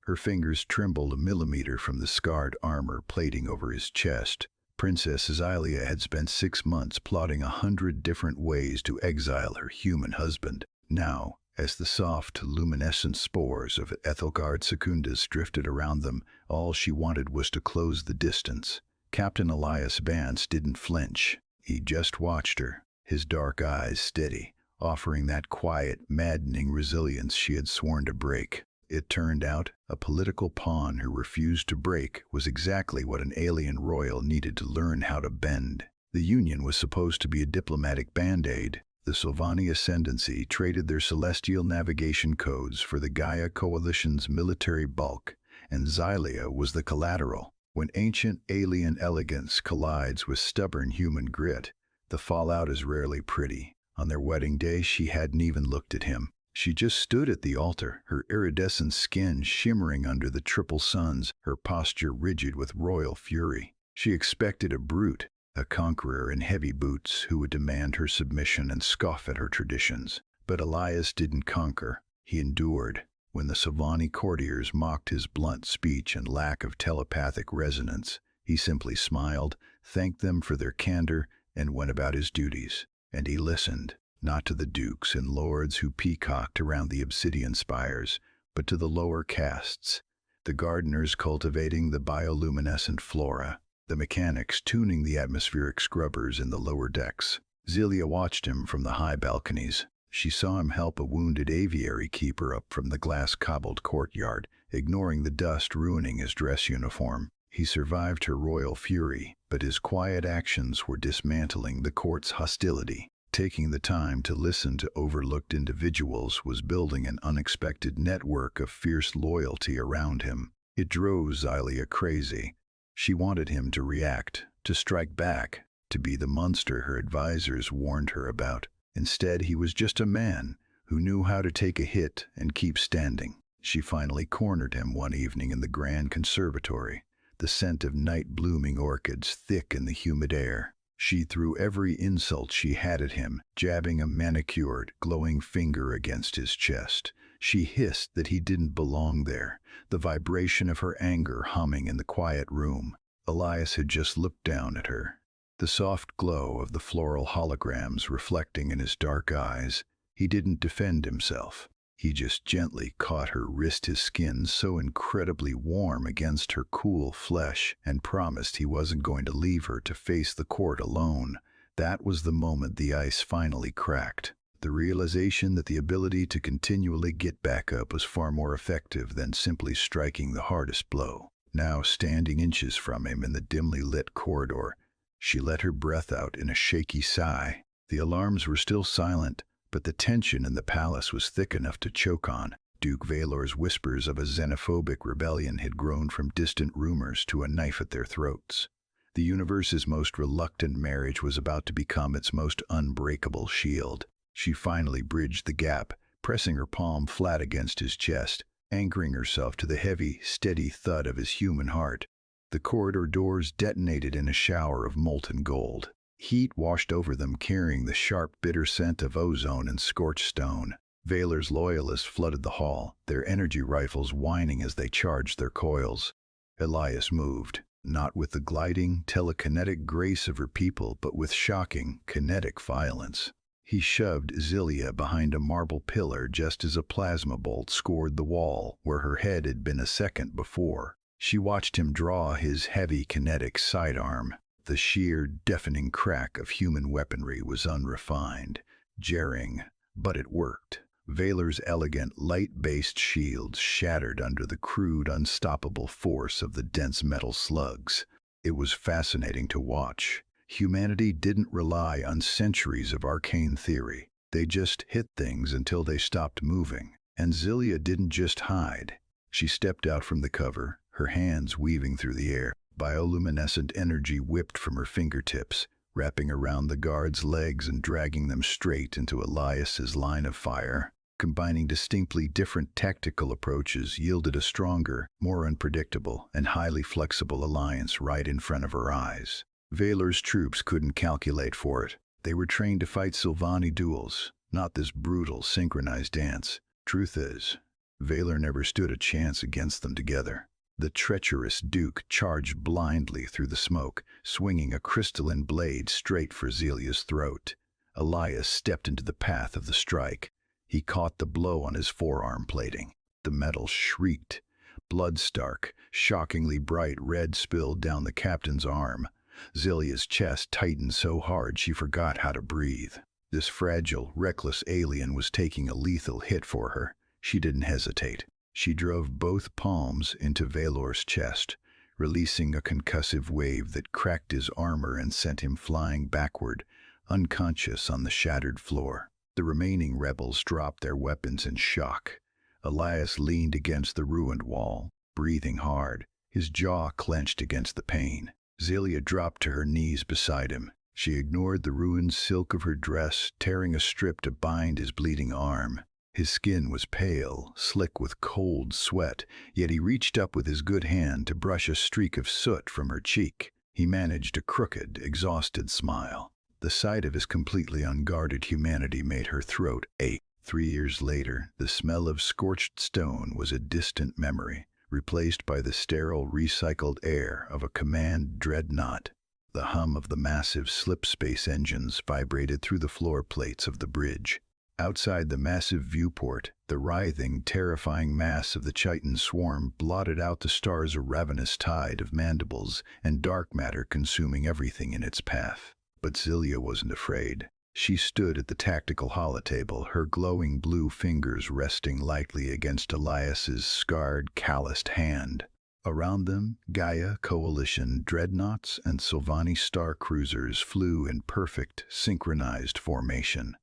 Her fingers trembled a millimeter from the scarred armor plating over his chest. Princess Xylia had spent 6 months plotting 100 different ways to exile her human husband. Now, as the soft, luminescent spores of Ethelgard Secundus drifted around them, all she wanted was to close the distance. Captain Elias Vance didn't flinch. He just watched her, his dark eyes steady, offering that quiet, maddening resilience she had sworn to break. It turned out, a political pawn who refused to break was exactly what an alien royal needed to learn how to bend. The Union was supposed to be a diplomatic band-aid. The Sylvani Ascendancy traded their celestial navigation codes for the Gaia Coalition's military bulk, and Xylia was the collateral. When ancient alien elegance collides with stubborn human grit, the fallout is rarely pretty. On their wedding day, she hadn't even looked at him. She just stood at the altar, her iridescent skin shimmering under the triple suns, her posture rigid with royal fury. She expected a brute, a conqueror in heavy boots who would demand her submission and scoff at her traditions. But Elias didn't conquer. He endured. When the Sylvani courtiers mocked his blunt speech and lack of telepathic resonance, he simply smiled, thanked them for their candor, and went about his duties. And he listened, not to the dukes and lords who peacocked around the obsidian spires, but to the lower castes, the gardeners cultivating the bioluminescent flora, the mechanics tuning the atmospheric scrubbers in the lower decks. Xylia watched him from the high balconies. She saw him help a wounded aviary keeper up from the glass-cobbled courtyard, ignoring the dust ruining his dress uniform. He survived her royal fury, but his quiet actions were dismantling the court's hostility. Taking the time to listen to overlooked individuals was building an unexpected network of fierce loyalty around him. It drove Xylia crazy. She wanted him to react, to strike back, to be the monster her advisors warned her about. Instead, he was just a man who knew how to take a hit and keep standing. She finally cornered him one evening in the grand conservatory, the scent of night-blooming orchids thick in the humid air. She threw every insult she had at him, jabbing a manicured, glowing finger against his chest. She hissed that he didn't belong there, the vibration of her anger humming in the quiet room. Elias had just looked down at her, the soft glow of the floral holograms reflecting in his dark eyes. He didn't defend himself. He just gently caught her wrist, his skin so incredibly warm against her cool flesh, and promised he wasn't going to leave her to face the court alone. That was the moment the ice finally cracked. The realization that the ability to continually get back up was far more effective than simply striking the hardest blow. Now, standing inches from him in the dimly lit corridor, she let her breath out in a shaky sigh. The alarms were still silent, but the tension in the palace was thick enough to choke on. Duke Valor's whispers of a xenophobic rebellion had grown from distant rumors to a knife at their throats. The universe's most reluctant marriage was about to become its most unbreakable shield. She finally bridged the gap, pressing her palm flat against his chest, anchoring herself to the heavy, steady thud of his human heart. The corridor doors detonated in a shower of molten gold. Heat washed over them, carrying the sharp, bitter scent of ozone and scorched stone. Valor's loyalists flooded the hall, their energy rifles whining as they charged their coils. Elias moved, not with the gliding, telekinetic grace of her people, but with shocking, kinetic violence. He shoved Xylia behind a marble pillar just as a plasma bolt scored the wall where her head had been a second before. She watched him draw his heavy kinetic sidearm. The sheer, deafening crack of human weaponry was unrefined, jarring, but it worked. Valor's elegant, light-based shields shattered under the crude, unstoppable force of the dense metal slugs. It was fascinating to watch. Humanity didn't rely on centuries of arcane theory. They just hit things until they stopped moving. And Xylia didn't just hide. She stepped out from the cover, her hands weaving through the air. Bioluminescent energy whipped from her fingertips, wrapping around the guards' legs and dragging them straight into Elias's line of fire. Combining distinctly different tactical approaches yielded a stronger, more unpredictable, and highly flexible alliance right in front of her eyes. Valor's troops couldn't calculate for it. They were trained to fight Sylvani duels, not this brutal, synchronized dance. Truth is, Valor never stood a chance against them together. The treacherous Duke charged blindly through the smoke, swinging a crystalline blade straight for Zelia's throat. Elias stepped into the path of the strike. He caught the blow on his forearm plating. The metal shrieked. Blood-stark, shockingly bright red spilled down the captain's arm. Zelia's chest tightened so hard she forgot how to breathe. This fragile, reckless alien was taking a lethal hit for her. She didn't hesitate. She drove both palms into Valor's chest, releasing a concussive wave that cracked his armor and sent him flying backward, unconscious on the shattered floor. The remaining rebels dropped their weapons in shock. Elias leaned against the ruined wall, breathing hard, his jaw clenched against the pain. Zelia dropped to her knees beside him. She ignored the ruined silk of her dress, tearing a strip to bind his bleeding arm. His skin was pale, slick with cold sweat, yet he reached up with his good hand to brush a streak of soot from her cheek. He managed a crooked, exhausted smile. The sight of his completely unguarded humanity made her throat ache. 3 years later, the smell of scorched stone was a distant memory, replaced by the sterile, recycled air of a command dreadnought. The hum of the massive slip-space engines vibrated through the floor plates of the bridge. Outside the massive viewport, the writhing, terrifying mass of the chitin swarm blotted out the stars, a ravenous tide of mandibles and dark matter consuming everything in its path. But Zelia wasn't afraid. She stood at the tactical holotable, her glowing blue fingers resting lightly against Elias's scarred, calloused hand. Around them, Gaia Coalition dreadnoughts and Sylvani star cruisers flew in perfect, synchronized formation.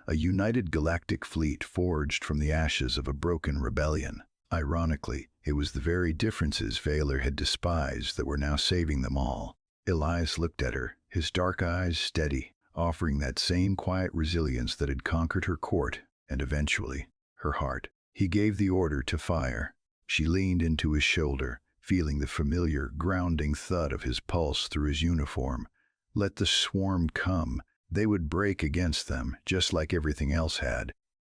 A united galactic fleet forged from the ashes of a broken rebellion. Ironically, it was the very differences Valor had despised that were now saving them all. Elias looked at her, his dark eyes steady, offering that same quiet resilience that had conquered her court and eventually her heart. He gave the order to fire. She leaned into his shoulder, feeling the familiar, grounding thud of his pulse through his uniform. Let the swarm come. They would break against them, just like everything else had.